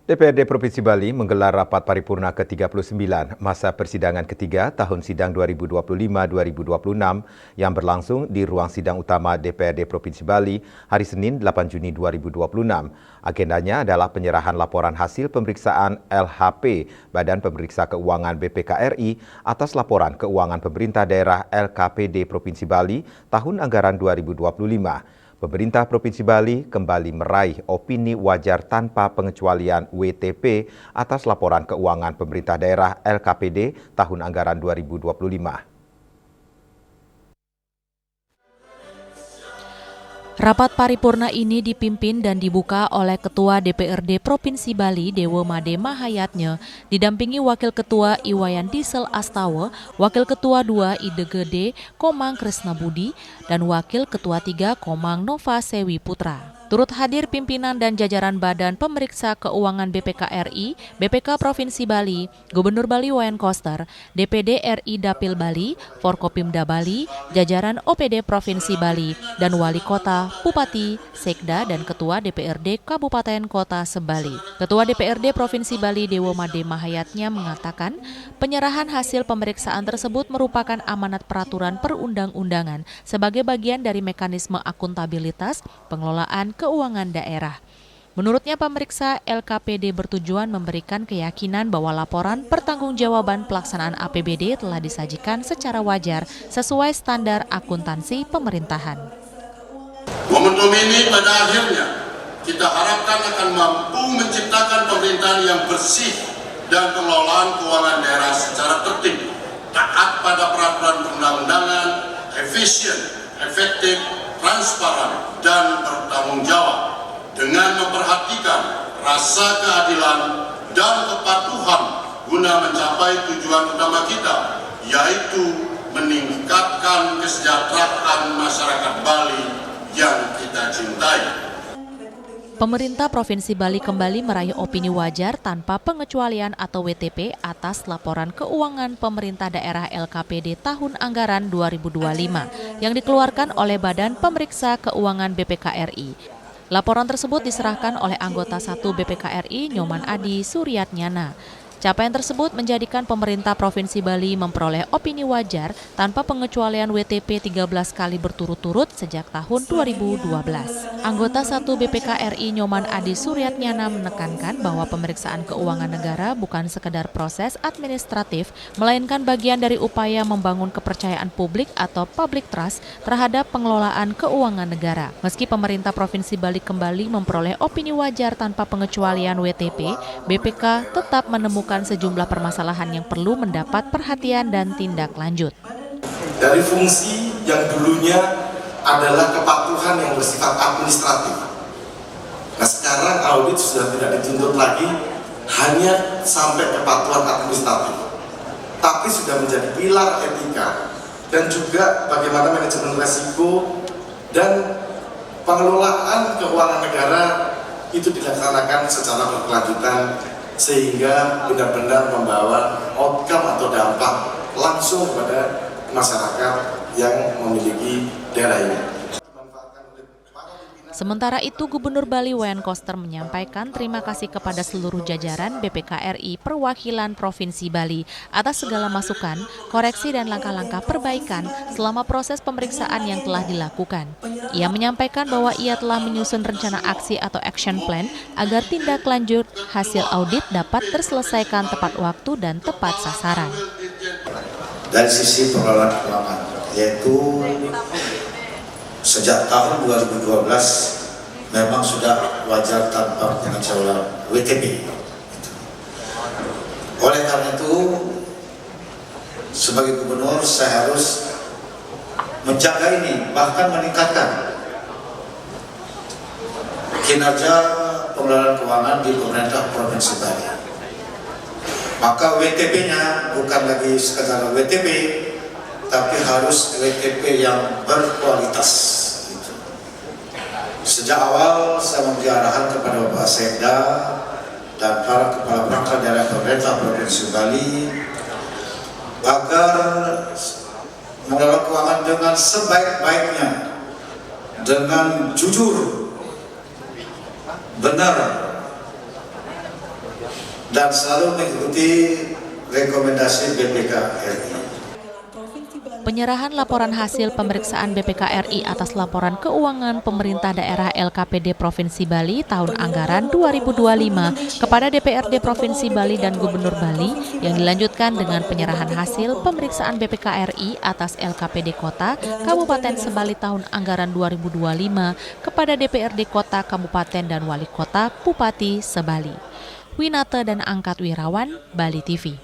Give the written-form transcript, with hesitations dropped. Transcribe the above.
DPRD Provinsi Bali menggelar rapat paripurna ke-39 masa persidangan ketiga tahun sidang 2025-2026 yang berlangsung di ruang sidang utama DPRD Provinsi Bali hari Senin 8 Juni 2026. Agendanya adalah penyerahan laporan hasil pemeriksaan LHP Badan Pemeriksa Keuangan BPK-RI atas laporan keuangan pemerintah daerah LKPD Provinsi Bali tahun anggaran 2025. Pemerintah Provinsi Bali kembali meraih opini wajar tanpa pengecualian WTP atas laporan keuangan pemerintah daerah LKPD tahun anggaran 2025. Rapat paripurna ini dipimpin dan dibuka oleh Ketua DPRD Provinsi Bali Dewo Made Mahayatnya, didampingi Wakil Ketua Iwayan Diesel Astawa, Wakil Ketua 2 IDGD Komang Krisna Budi, dan Wakil Ketua 3 Komang Nova Sewi Putra. Turut hadir pimpinan dan jajaran Badan Pemeriksa Keuangan BPK-RI, BPK Provinsi Bali, Gubernur Bali Wayan Koster, DPD RI Dapil Bali, Forkopimda Bali, jajaran OPD Provinsi Bali, dan Wali Kota, Bupati, Sekda, dan Ketua DPRD Kabupaten Kota Sebali. Ketua DPRD Provinsi Bali Dewo Made Mahayatnya mengatakan, penyerahan hasil pemeriksaan tersebut merupakan amanat peraturan perundang-undangan sebagai bagian dari mekanisme akuntabilitas pengelolaan keuangan daerah. Menurutnya pemeriksa LKPD bertujuan memberikan keyakinan bahwa laporan pertanggungjawaban pelaksanaan APBD telah disajikan secara wajar sesuai standar akuntansi pemerintahan. Momentum ini pada akhirnya kita harapkan akan mampu menciptakan pemerintahan yang bersih dan pengelolaan keuangan daerah secara tertib, taat pada peraturan perundang-undangan, efisien, efektif, transparan, dan bertanggung jawab dengan memperhatikan rasa keadilan dan kepatuhan guna mencapai tujuan utama kita, yaitu meningkatkan kesejahteraan masyarakat Bali yang kita cintai. Pemerintah Provinsi Bali kembali meraih opini wajar tanpa pengecualian atau WTP atas laporan keuangan pemerintah daerah LKPD tahun anggaran 2025 yang dikeluarkan oleh Badan Pemeriksa Keuangan BPK-RI. Laporan tersebut diserahkan oleh anggota 1 BPK-RI Nyoman Adi Suryatnyana. Capaian tersebut menjadikan pemerintah Provinsi Bali memperoleh opini wajar tanpa pengecualian WTP 13 kali berturut-turut sejak tahun 2012. Anggota 1 BPK-RI Nyoman Adi Suryatnyana menekankan bahwa pemeriksaan keuangan negara bukan sekedar proses administratif, melainkan bagian dari upaya membangun kepercayaan publik atau public trust terhadap pengelolaan keuangan negara. Meski pemerintah Provinsi Bali kembali memperoleh opini wajar tanpa pengecualian WTP, BPK tetap menemukan sejumlah permasalahan yang perlu mendapat perhatian dan tindak lanjut. Dari fungsi yang dulunya adalah kepatuhan yang bersifat administratif. Nah, sekarang audit sudah tidak dituntut lagi hanya sampai kepatuhan administratif, tapi sudah menjadi pilar etika dan juga bagaimana manajemen risiko dan pengelolaan keuangan negara itu dilaksanakan secara berkelanjutan sehingga benar-benar membawa outcome atau dampak langsung kepada masyarakat yang memiliki daerah ini. Sementara itu, Gubernur Bali Wayan Koster menyampaikan terima kasih kepada seluruh jajaran BPK-RI perwakilan Provinsi Bali atas segala masukan, koreksi dan langkah-langkah perbaikan selama proses pemeriksaan yang telah dilakukan. Ia menyampaikan bahwa ia telah menyusun rencana aksi atau action plan agar tindak lanjut hasil audit dapat terselesaikan tepat waktu dan tepat sasaran. Dari sisi pengelolaan keuangan, yaitu sejak tahun 2012 memang sudah wajar tanpa pengecualian WTP. Oleh karena itu, sebagai gubernur saya harus menjaga ini, bahkan meningkatkan kinerja pengelolaan keuangan di pemerintah Provinsi Bali. Maka WTP-nya bukan lagi sekedar WTP, tapi harus WTP yang berkualitas. Sejak awal saya memberi arahan kepada Bapak Sekda dan para kepala perangkat daerah pemerintah Provinsi Bali agar mengelola keuangan dengan sebaik-baiknya, dengan jujur, benar, dan selalu mengikuti rekomendasi BPK RI. Penyerahan laporan hasil pemeriksaan BPK RI atas laporan keuangan pemerintah daerah LKPD Provinsi Bali tahun anggaran 2025 kepada DPRD Provinsi Bali dan Gubernur Bali yang dilanjutkan dengan penyerahan hasil pemeriksaan BPK RI atas LKPD Kota Kabupaten Sebali tahun anggaran 2025 kepada DPRD Kota, Kabupaten, dan Wali Kota Bupati Sebali. Winata dan Angkat Wirawan, Bali TV.